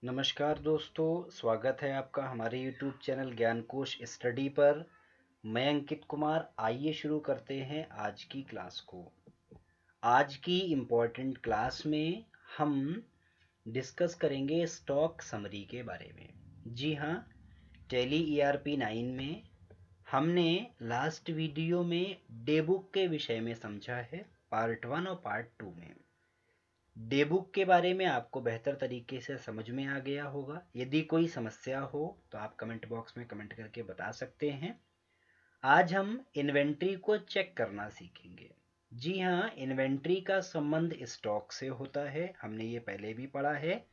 नमस्कार दोस्तों, स्वागत है आपका हमारे YouTube चैनल ज्ञानकोश स्टडी पर। मैं अंकित कुमार। आइए शुरू करते हैं आज की क्लास को। आज की इम्पोर्टेंट क्लास में हम डिस्कस करेंगे स्टॉक समरी के बारे में। जी हाँ, टैली ERP 9 में हमने लास्ट वीडियो में डे बुक के विषय में समझा है, पार्ट 1 और पार्ट 2 में। डे बुक के बारे में आपको बेहतर तरीके से समझ में आ गया होगा। यदि कोई समस्या हो तो आप कमेंट बॉक्स में कमेंट करके बता सकते हैं। आज हम इन्वेंट्री को चेक करना सीखेंगे। जी हाँ, इन्वेंट्री का संबंध स्टॉक से होता है, हमने ये पहले भी पढ़ा है।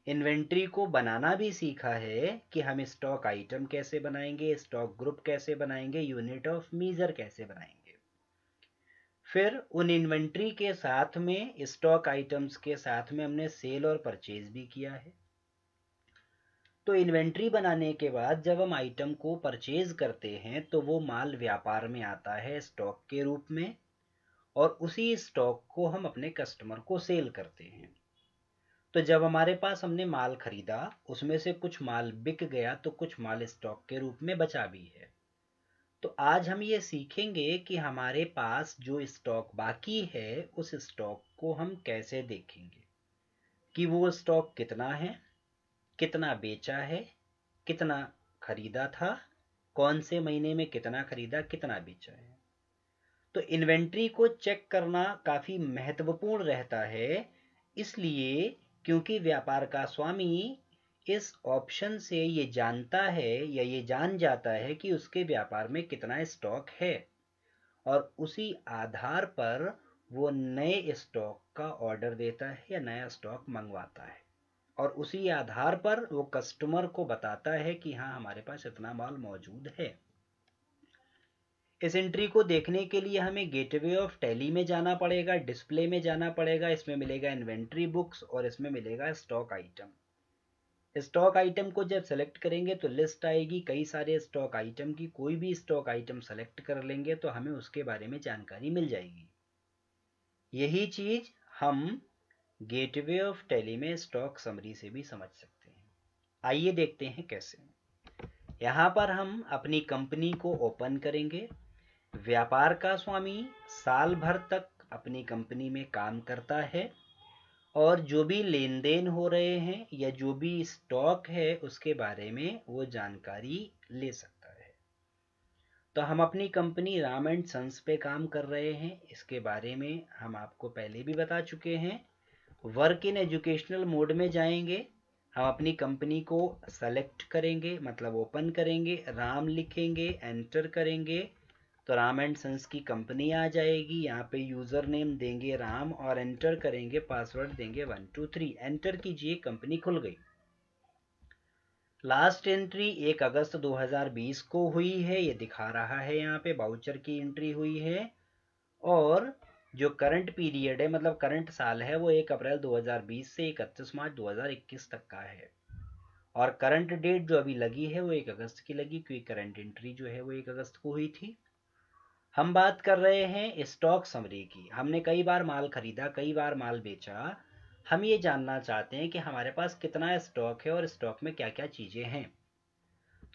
इन्वेंट्री को बनाना भी सीखा है कि हम स्टॉक आइटम कैसे बनाएंगे, स्टॉक ग्रुप कैसे बनाएंगे, यूनिट ऑफ मेजर कैसे बनाएंगे। फिर उन इन्वेंट्री के साथ में स्टॉक आइटम्स के साथ में हमने सेल और परचेज भी किया है। तो इन्वेंट्री बनाने के बाद जब हम आइटम को परचेज करते हैं तो वो माल व्यापार में आता है स्टॉक के रूप में, और उसी स्टॉक को हम अपने कस्टमर को सेल करते हैं। तो जब हमारे पास हमने माल खरीदा, उसमें से कुछ माल बिक गया तो कुछ माल स्टॉक के रूप में बचा भी है। तो आज हम ये सीखेंगे कि हमारे पास जो स्टॉक बाकी है उस स्टॉक को हम कैसे देखेंगे कि वो स्टॉक कितना है, कितना बेचा है, कितना खरीदा था, कौन से महीने में कितना खरीदा, कितना बेचा है। तो इन्वेंट्री को चेक करना काफ़ी महत्वपूर्ण रहता है, इसलिए क्योंकि व्यापार का स्वामी इस ऑप्शन से ये जानता है या ये जान जाता है कि उसके व्यापार में कितना स्टॉक है, और उसी आधार पर वो नए स्टॉक का ऑर्डर देता है या नया स्टॉक मंगवाता है, और उसी आधार पर वो कस्टमर को बताता है कि हाँ, हमारे पास इतना माल मौजूद है। इस एंट्री को देखने के लिए हमें गेटवे ऑफ टैली में जाना पड़ेगा, डिस्प्ले में जाना पड़ेगा। इसमें मिलेगा इन्वेंट्री बुक्स और इसमें मिलेगा स्टॉक आइटम। स्टॉक आइटम को जब सेलेक्ट करेंगे तो लिस्ट आएगी कई सारे स्टॉक आइटम की। कोई भी स्टॉक आइटम सेलेक्ट कर लेंगे तो हमें उसके बारे में जानकारी मिल जाएगी। यही चीज हम गेटवे ऑफ टैली में स्टॉक समरी से भी समझ सकते हैं। आइए देखते हैं कैसे। यहाँ पर हम अपनी कंपनी को ओपन करेंगे। व्यापार का स्वामी साल भर तक अपनी कंपनी में काम करता है, और जो भी लेन देन हो रहे हैं या जो भी स्टॉक है उसके बारे में वो जानकारी ले सकता है। तो हम अपनी कंपनी राम एंड सन्स पे काम कर रहे हैं, इसके बारे में हम आपको पहले भी बता चुके हैं। वर्क इन एजुकेशनल मोड में जाएंगे, हम अपनी कंपनी को सेलेक्ट करेंगे, मतलब ओपन करेंगे, राम लिखेंगे, एंटर करेंगे तो राम एंड सन्स की कंपनी आ जाएगी। यहाँ पे यूज़र नेम देंगे राम और एंटर करेंगे, पासवर्ड देंगे 123, एंटर कीजिए, कंपनी खुल गई। लास्ट एंट्री 1 अगस्त 2020 को हुई है, ये दिखा रहा है यहाँ पे बाउचर की एंट्री हुई है। और जो करंट पीरियड है, मतलब करंट साल है, वो 1 अप्रैल 2020 से 31 मार्च 2021 तक का है। और करंट डेट जो अभी लगी है वो 1 अगस्त की लगी, क्योंकि करंट एंट्री जो है वो 1 अगस्त को हुई थी। हम बात कर रहे हैं स्टॉक समरी की। हमने कई बार माल खरीदा, कई बार माल बेचा। हम ये जानना चाहते हैं कि हमारे पास कितना स्टॉक है और स्टॉक में क्या क्या चीज़ें हैं।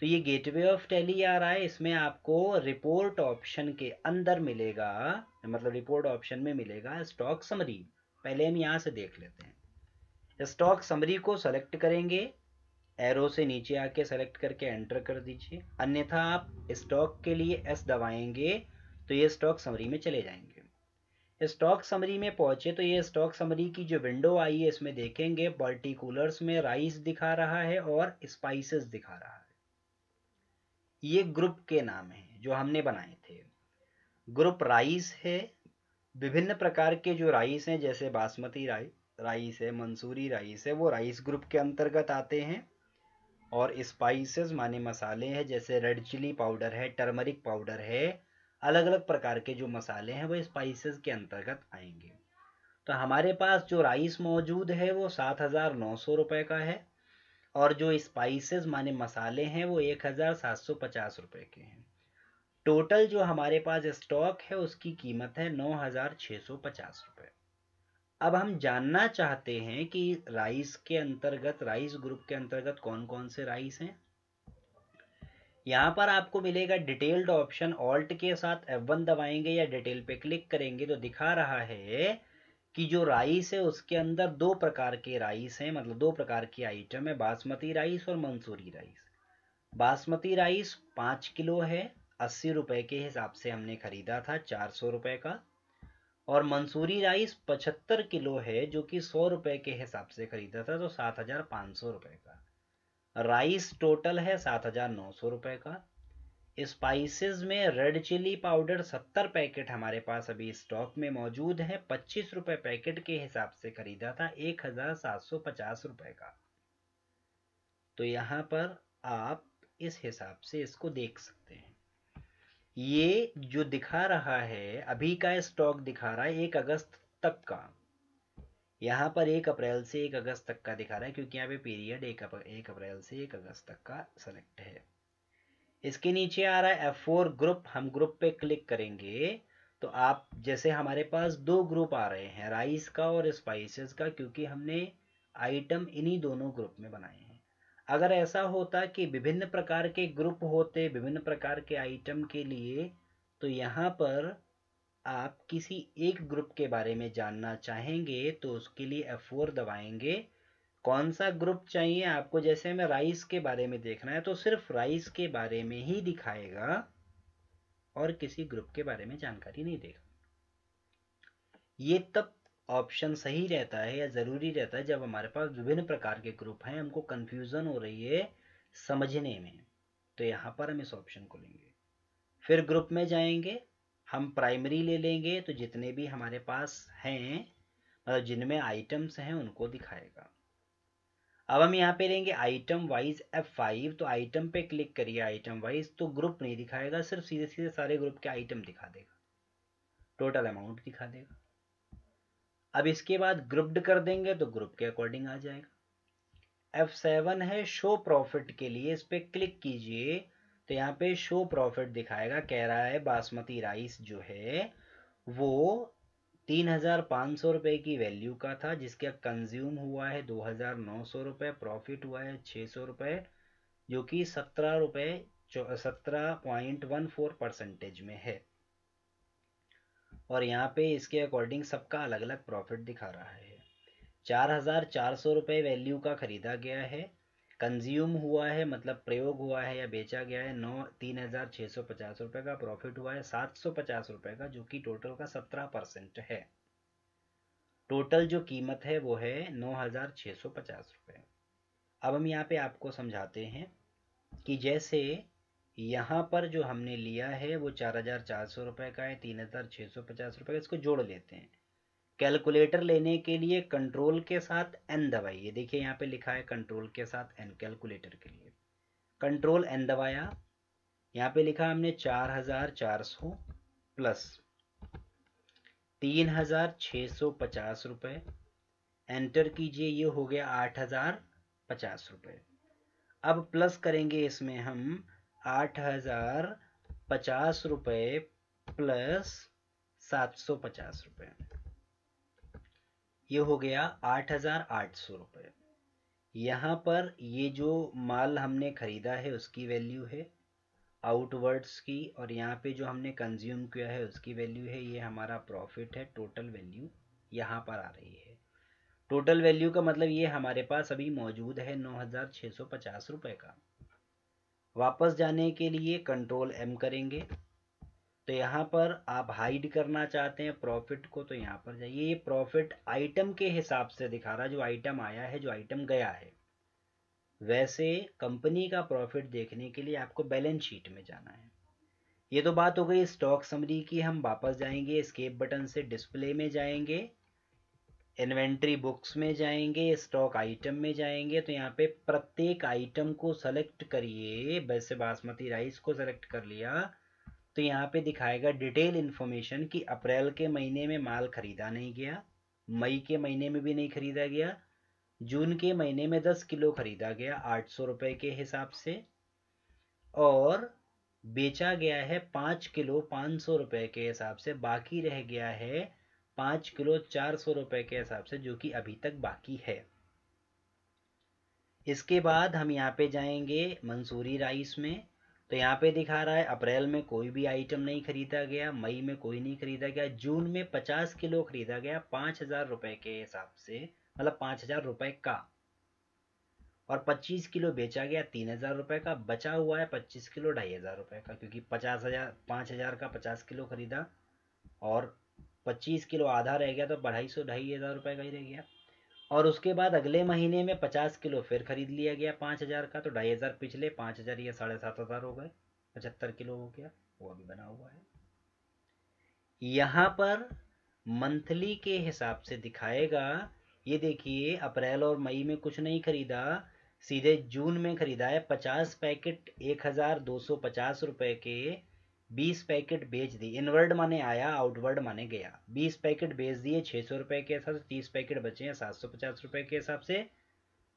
तो ये गेटवे ऑफ टैली आ रहा है, इसमें आपको रिपोर्ट ऑप्शन के अंदर मिलेगा, मतलब रिपोर्ट ऑप्शन में मिलेगा स्टॉक समरी। पहले हम यहाँ से देख लेते हैं। स्टॉक समरी को सेलेक्ट करेंगे, एरो से नीचे आके सेलेक्ट करके एंटर कर दीजिए, अन्यथा आप स्टॉक के लिए एस दबाएंगे तो ये स्टॉक समरी में चले जाएंगे। स्टॉक समरी में पहुंचे तो ये स्टॉक समरी की जो विंडो आई है इसमें देखेंगे पर्टिकुलर्स में राइस दिखा रहा है और स्पाइसेस दिखा रहा है। ये ग्रुप के नाम हैं जो हमने बनाए थे। ग्रुप राइस है, विभिन्न प्रकार के जो राइस हैं जैसे बासमती राइस है, मंसूरी राइस है, वो राइस ग्रुप के अंतर्गत आते हैं। और स्पाइसेस माने मसाले हैं, जैसे रेड चिली पाउडर है, टर्मरिक पाउडर है, अलग अलग प्रकार के जो मसाले हैं वो स्पाइसेस के अंतर्गत आएंगे। तो हमारे पास जो राइस मौजूद है वो 7,900 रुपये का है, और जो स्पाइसेस माने मसाले हैं वो 1,750 रुपये के हैं। टोटल जो हमारे पास स्टॉक है उसकी कीमत है 9,650 रुपये। अब हम जानना चाहते हैं कि राइस के अंतर्गत, राइस ग्रुप के अंतर्गत कौन कौन से राइस हैं। यहाँ पर आपको मिलेगा डिटेल्ड ऑप्शन। ऑल्ट के साथ F1 दबाएंगे या डिटेल पे क्लिक करेंगे तो दिखा रहा है कि जो राइस है उसके अंदर दो प्रकार के राइस हैं, मतलब दो प्रकार की आइटम है, बासमती राइस और Mansuri rice. Basmati rice 5 kilo है, 80 रुपए के हिसाब से हमने खरीदा था, 400 रुपए का। और मंसूरी राइस 75 किलो है जो कि 100 रुपए के हिसाब से खरीदा था, तो 7,500 रुपए का। राइस टोटल है 7,900 रुपए का। स्पाइसेस में रेड चिली पाउडर 70 पैकेट हमारे पास अभी स्टॉक में मौजूद है, 25 रुपए पैकेट के हिसाब से खरीदा था, 1,750 रुपए का। तो यहाँ पर आप इस हिसाब से इसको देख सकते हैं। ये जो दिखा रहा है अभी का स्टॉक दिखा रहा है 1 अगस्त तक का। यहाँ पर 1 अप्रैल से 1 अगस्त तक का दिखा रहा है क्योंकि यहाँ पे पीरियड 1 अप्रैल से 1 अगस्त तक का सेलेक्ट है। इसके नीचे आ रहा है F4 ग्रुप। हम ग्रुप पे क्लिक करेंगे तो आप, जैसे हमारे पास दो ग्रुप आ रहे हैं, राइस का और स्पाइसेस का, क्योंकि हमने आइटम इन्हीं दोनों ग्रुप में बनाए हैं। अगर ऐसा होता कि विभिन्न प्रकार के ग्रुप होते विभिन्न प्रकार के आइटम के लिए, तो यहाँ पर आप किसी एक ग्रुप के बारे में जानना चाहेंगे तो उसके लिए F4 दबाएंगे। कौन सा ग्रुप चाहिए आपको, जैसे हमें राइस के बारे में देखना है तो सिर्फ राइस के बारे में ही दिखाएगा और किसी ग्रुप के बारे में जानकारी नहीं देगा। ये तब ऑप्शन सही रहता है या ज़रूरी रहता है जब हमारे पास विभिन्न प्रकार के ग्रुप हैं, हमको कन्फ्यूज़न हो रही है समझने में, तो यहाँ पर हम इस ऑप्शन को लेंगे। फिर ग्रुप में जाएंगे, हम प्राइमरी ले लेंगे तो जितने भी हमारे पास हैं, मतलब जिनमें आइटम्स हैं उनको दिखाएगा। अब हम यहाँ पे लेंगे आइटम वाइज F5, तो आइटम पे क्लिक करिए आइटम वाइज, तो ग्रुप नहीं दिखाएगा, सिर्फ सीधे सीधे सारे ग्रुप के आइटम दिखा देगा, टोटल अमाउंट दिखा देगा। अब इसके बाद ग्रुप्ड कर देंगे तो ग्रुप के अकॉर्डिंग आ जाएगा। F7 है शो प्रॉफिट के लिए, इस पे क्लिक कीजिए तो यहाँ पे शो प्रॉफिट दिखाएगा। कह रहा है बासमती राइस जो है वो 3,500 रुपये की वैल्यू का था, जिसका कंज्यूम हुआ है 2,900 रुपये, प्रॉफिट हुआ है 600 रुपये, जो कि 17.14% में है। और यहाँ पे इसके अकॉर्डिंग सबका अलग अलग प्रॉफिट दिखा रहा है। 4,400 रुपये वैल्यू का खरीदा गया है, कंज्यूम हुआ है मतलब प्रयोग हुआ है या बेचा गया है 3,650 रुपये का, प्रॉफिट हुआ है 750 रुपये का, जो कि टोटल का 17% है। टोटल जो कीमत है वो है 9,650 रुपये। अब हम यहाँ पे आपको समझाते हैं कि जैसे यहाँ पर जो हमने लिया है वो 4,400 रुपये का है, 3,650 रुपये का, इसको जोड़ लेते हैं। कैलकुलेटर लेने के लिए कंट्रोल के साथ N दबाइए। देखिए यहाँ पे लिखा है कंट्रोल के साथ N, कैलकुलेटर के लिए कंट्रोल N दबाया। यहाँ पे लिखा हमने 4,400 प्लस 3,650 रुपये, एंटर कीजिए, ये हो गया 8,050 रुपये। अब प्लस करेंगे इसमें हम 8,050 रुपये प्लस 750 रुपये, ये हो गया 8,800 रुपये। यहाँ पर ये जो माल हमने खरीदा है उसकी वैल्यू है आउटवर्ड्स की, और यहाँ पे जो हमने कंज्यूम किया है उसकी वैल्यू है, ये हमारा प्रॉफिट है। टोटल वैल्यू यहाँ पर आ रही है। टोटल वैल्यू का मतलब ये हमारे पास अभी मौजूद है 9,650 रुपये का। वापस जाने के लिए कंट्रोल M करेंगे, तो यहाँ पर आप हाइड करना चाहते हैं प्रॉफिट को, तो यहाँ पर जाइए। ये प्रॉफिट आइटम के हिसाब से दिखा रहा है, जो आइटम आया है जो आइटम गया है। वैसे कंपनी का प्रॉफिट देखने के लिए आपको बैलेंस शीट में जाना है। ये तो बात हो गई स्टॉक समरी की। हम वापस जाएंगे, एस्केप बटन से डिस्प्ले में जाएंगे, इन्वेंट्री बुक्स में जाएंगे, स्टॉक आइटम में जाएंगे, तो यहाँ पे प्रत्येक आइटम को सेलेक्ट करिए। वैसे बासमती राइस को सेलेक्ट कर लिया तो यहाँ पे दिखाएगा डिटेल इन्फॉर्मेशन कि अप्रैल के महीने में माल खरीदा नहीं गया, मई के महीने में भी नहीं खरीदा गया, जून के महीने में 10 किलो खरीदा गया 800 रुपये के हिसाब से, और बेचा गया है 5 किलो 500 रुपये के हिसाब से, बाकी रह गया है 5 किलो 400 रुपए के हिसाब से, जो कि अभी तक बाकी है। इसके बाद हम यहाँ पे जाएंगे मंसूरी राइस में, तो यहाँ पे दिखा रहा है अप्रैल में कोई भी आइटम नहीं खरीदा गया, मई में कोई नहीं खरीदा गया, जून में 50 किलो खरीदा गया 5,000 रुपए के हिसाब से, मतलब 5,000 रुपए का, और 25 किलो बेचा गया 3,000 रुपए का, बचा हुआ है 25 किलो 2,500 रुपए का, क्योंकि 5,000 का 50 किलो खरीदा और 25 किलो आधा रह गया, तो 2,500 रुपए का ही रह गया। और उसके बाद अगले महीने में 50 किलो फिर खरीद लिया गया 5,000 का, तो 2,500 पिछले, 5,000 ये 7,500 हो गए, 75 किलो हो गया, वो अभी बना हुआ है। यहाँ पर मंथली के हिसाब से दिखाएगा, ये देखिए अप्रैल और मई में कुछ नहीं खरीदा, सीधे जून में खरीदा है 50 पैकेट 1,250 रुपए के, 20 पैकेट बेच दिए, इनवर्ड माने आया, आउटवर्ड माने गया, 20 पैकेट बेच दिए 600 रुपए के हिसाब से, 30 पैकेट बचे हैं 750 रुपए के हिसाब से।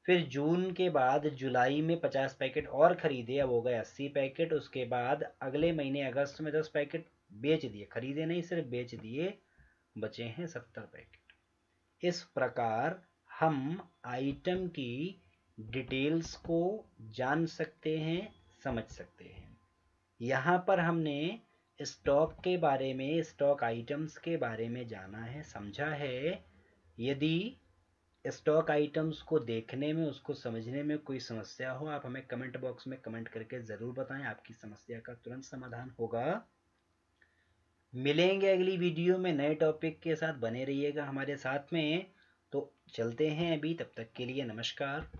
फिर जून के बाद जुलाई में 50 पैकेट और खरीदे, अब हो गए 80 पैकेट। उसके बाद अगले महीने अगस्त में 10 पैकेट बेच दिए, खरीदे नहीं सिर्फ बेच दिए, बचे हैं 70 पैकेट। इस प्रकार हम आइटम की डिटेल्स को जान सकते हैं, समझ सकते हैं। यहाँ पर हमने स्टॉक के बारे में, स्टॉक आइटम्स के बारे में जाना है, समझा है। यदि स्टॉक आइटम्स को देखने में, उसको समझने में कोई समस्या हो, आप हमें कमेंट बॉक्स में कमेंट करके ज़रूर बताएं, आपकी समस्या का तुरंत समाधान होगा। मिलेंगे अगली वीडियो में नए टॉपिक के साथ, बने रहिएगा हमारे साथ में। तो चलते हैं अभी, तब तक के लिए नमस्कार।